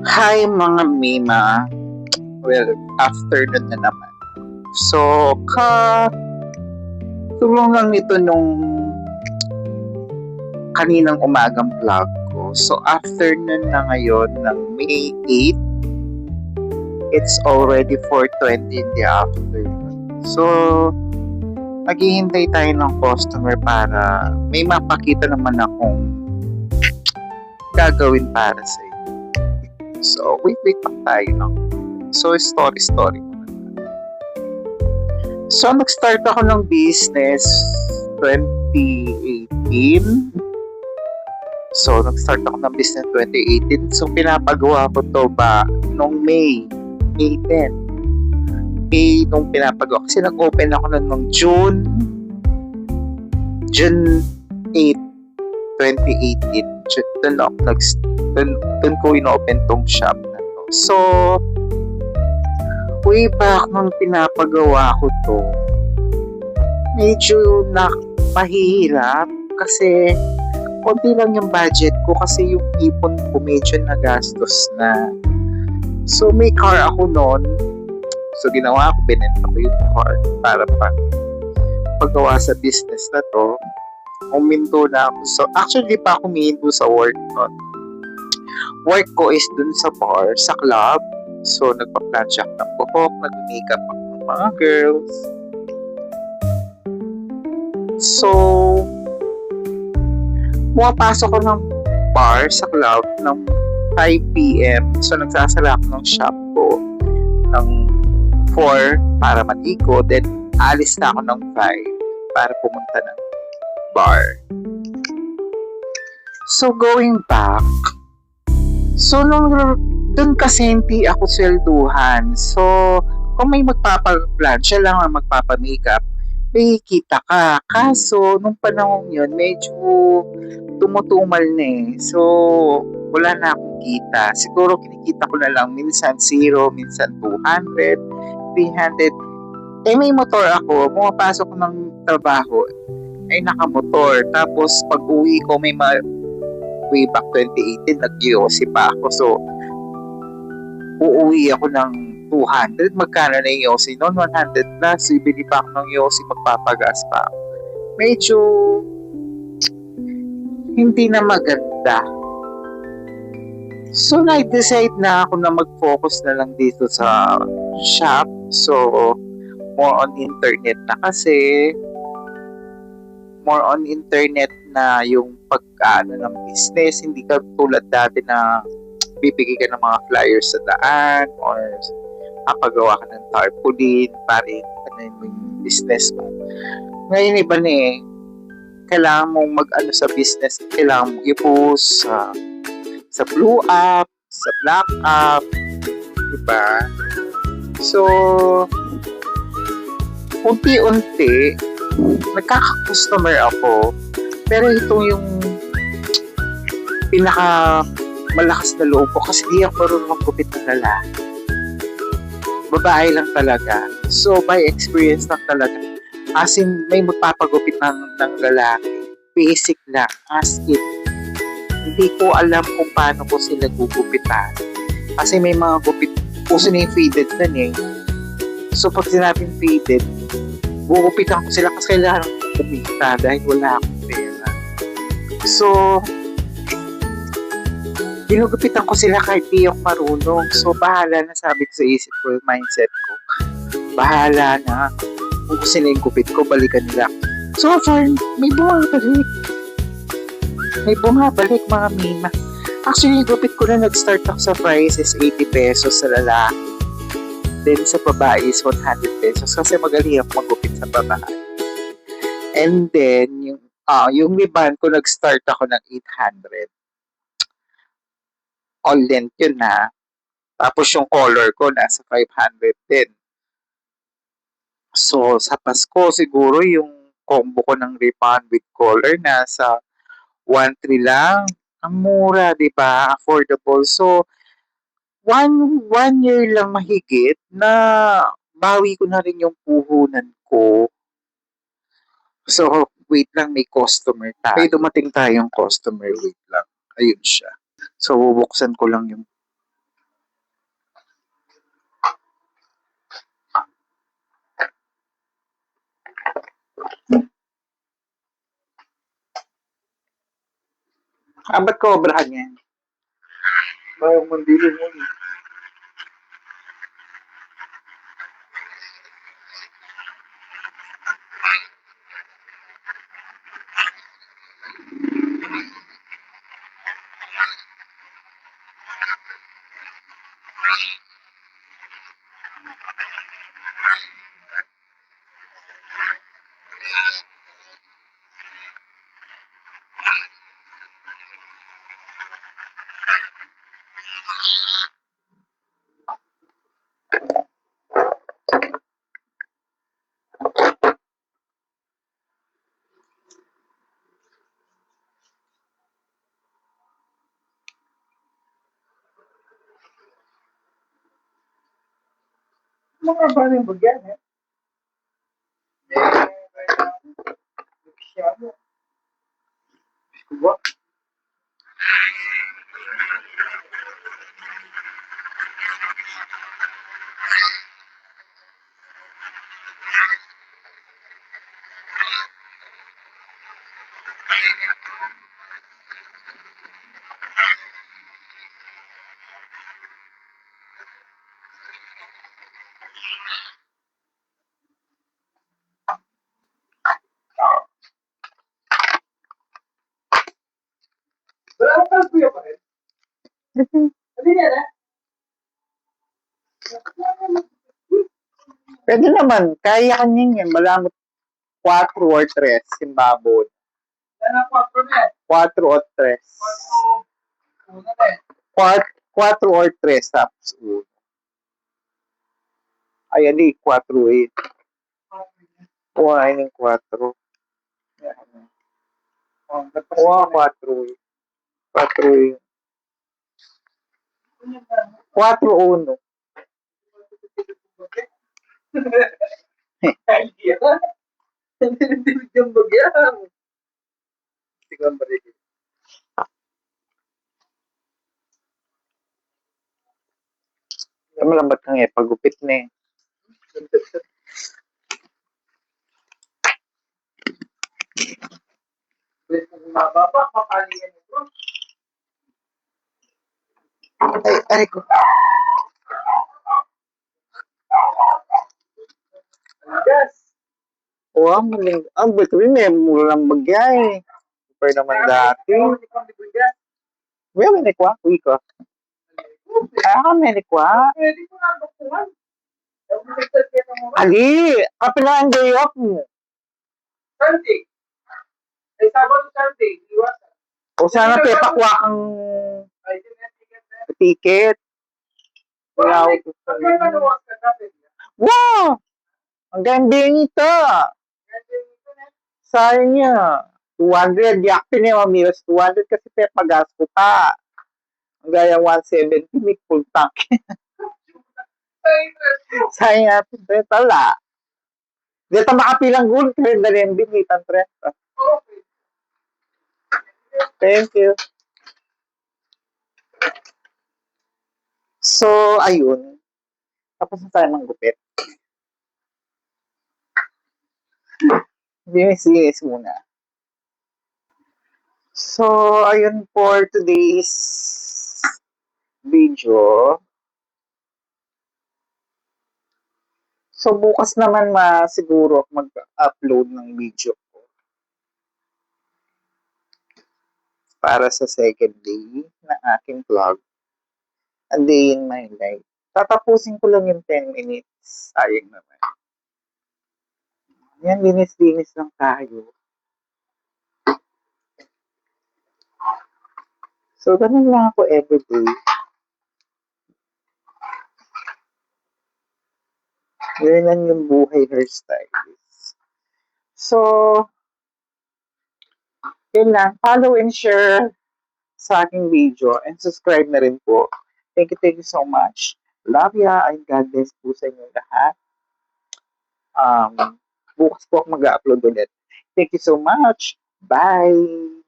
Hi mga Mima. Well, afternoon na naman. So, tulong lang nito nung kaninang umagang vlog ko. So, afternoon na ngayon ng May 8. It's already 4:20 in the afternoon. So, naghihintay tayo ng customer para may mapakita naman akong gagawin para sa iyo. So, wait lang tayo no? So, story. So, nag-start ako ng business 2018. So, nag-start ako ng business 2018. So, pinapagawa ko to ba nung May 10. May nung pinapagawa. Kasi nag-open ako nung June 8, 2018. Doon ko in-open tong shop na to. So, way back nung pinapagawa ko to, medyo mahihirap kasi konti lang yung budget ko kasi yung ipon ko medyo nagastos na. So may car ako noon. So ginawa ko, binenta ko yung car para paggawa sa business na to. Huminto na ako. So actually pa ako huminto sa work noon. Work ko is dun sa bar, sa club. So nagpa-planchak ng buhok, nag-makeup ako ng mga girls. So, pumapasok ko ng bar sa club ng 5 p.m. So, nagsasara ako ng shop ko ng 4 para maligo. Then, alis na ako ng 5 para pumunta ng bar. So, going back, so, doon kasi hindi ako swelduhan. So, kung may magpapaplan, siya lang ang magpapamakeup, may kita ka. Kaso, nung panahon yun, medyo tumutumal na eh. So, wala na akong kita. Siguro kinikita ko na lang minsan 0, minsan 200, 300. Eh, may motor ako. Pumapasok ko ng trabaho, ay nakamotor. Tapos, pag uwi ko, way back 2018, nag-Yossi pa ako. So, uuwi ako ng 200. Magkano na yung Yossi noon? 100 plus. Bibili pa ako ng Yossi, magpapagas pa ako. Medyo hindi na maganda. So, nag-decide na ako na mag-focus na lang dito sa shop. So, more on internet na kasi. More on internet na yung pag-ano ng business. Hindi ka tulad dati na bibigay ka ng mga flyers sa daan or kapagawa ka ng tarpaulin para ano yung business mo. Ngayon iba na eh. Kailangan mong mag-ano sa business. Kailangan mong i-post sa Blue App, sa Black App, diba? So, unti-unti, nagkaka-customer ako. Pero ito yung pinaka malakas na loob ko kasi di ako marunong magkupit ng lalaki. Babae lang talaga. So, by experience lang talaga. As in, may magpapagupit ng lalaki. Basic lang. As in, hindi ko alam kung paano ko sila gugupitan. Kasi may mga gupit, puso na yung faded na eh. So, pag sinabing faded, gugupitan ko sila kasi kailangan ko kumita dahil wala akong pera. So, ginugupitan ko sila kahit di ako marunong. So, bahala na, sabi ko sa isip ko, yung mindset ko. Bahala na. Kung gusto nila yung gupit ko, balikan nila. So far, may bumabalik. May bumabalik mga Mima. Actually, yung gupit ko na nag-start ako sa price is 80 pesos sa lalaki. Then sa babae is 100 pesos kasi magaling ako magupit sa babae. And then, yung ribbon ko, nag-start ako ng 800. All length yun na. Tapos yung color ko, nasa 500 din. So, sa Pasko, siguro yung combo ko ng ribbon with color nasa 1,300 lang. Ang mura, di ba? Affordable. So, one year lang mahigit na bawi ko na rin yung puhunan ko. So, wait lang, may customer tayo. May dumating tayong customer, wait lang. Ayun siya. So, bubuksan ko lang yung Ba't kobrahan yan? Bayang mandili mo. Mga ba yung bagyan, eh? Diba? Wala ka kuya pa rin? Hindi niya na? Pwede naman, kaya kanyan yan, malamot 4 or 3, simbabon. Ano 4 na? 4 or 3. 4 or 3, tapos 1. Ay, hindi, 4 eh. Kuhain ng 4. Kuha 4 eh. 4 eh. 4-1. Malambat ka nga, pagupit na eh. Ay, aray ko. Oo, maling. Ang ba't ko may mura lang bagay. Super naman dati. May menikwa? Uy ko. May menikwa? Ali! Kapilaan day off mo. Sunday. Ay, Sabado Sunday. Iwasan. O sana pepakwa kang ticket. Wow! Wow! Ang ganda nito! Sayang niya. 200. Yak pinimamiwas 200 kasi pepagas ko pa. Ang gaya 170, may full tank. Sayang natin, tala. Dito makapilang gold, kaya dali ang binitan, tre. Thank you. So, ayun. Tapos na tayo manggupit. Linis-linis muna. So, ayun for today's video. So, bukas naman siguro mag-upload ng video ko para sa second day na aking vlog. A day in my life. Tatapusin ko lang yung 10 minutes. Sayang naman. Yan, linis-linis lang tayo. So, ganun lang ako everyday. Yan lang yung buhay hairstylist. So, yun lang. Follow and share sa aking video and subscribe na rin po. Thank you so much. Love ya and God bless po sa inyo lahat. Bukas po ako mag-upload ulit. Thank you so much. Bye!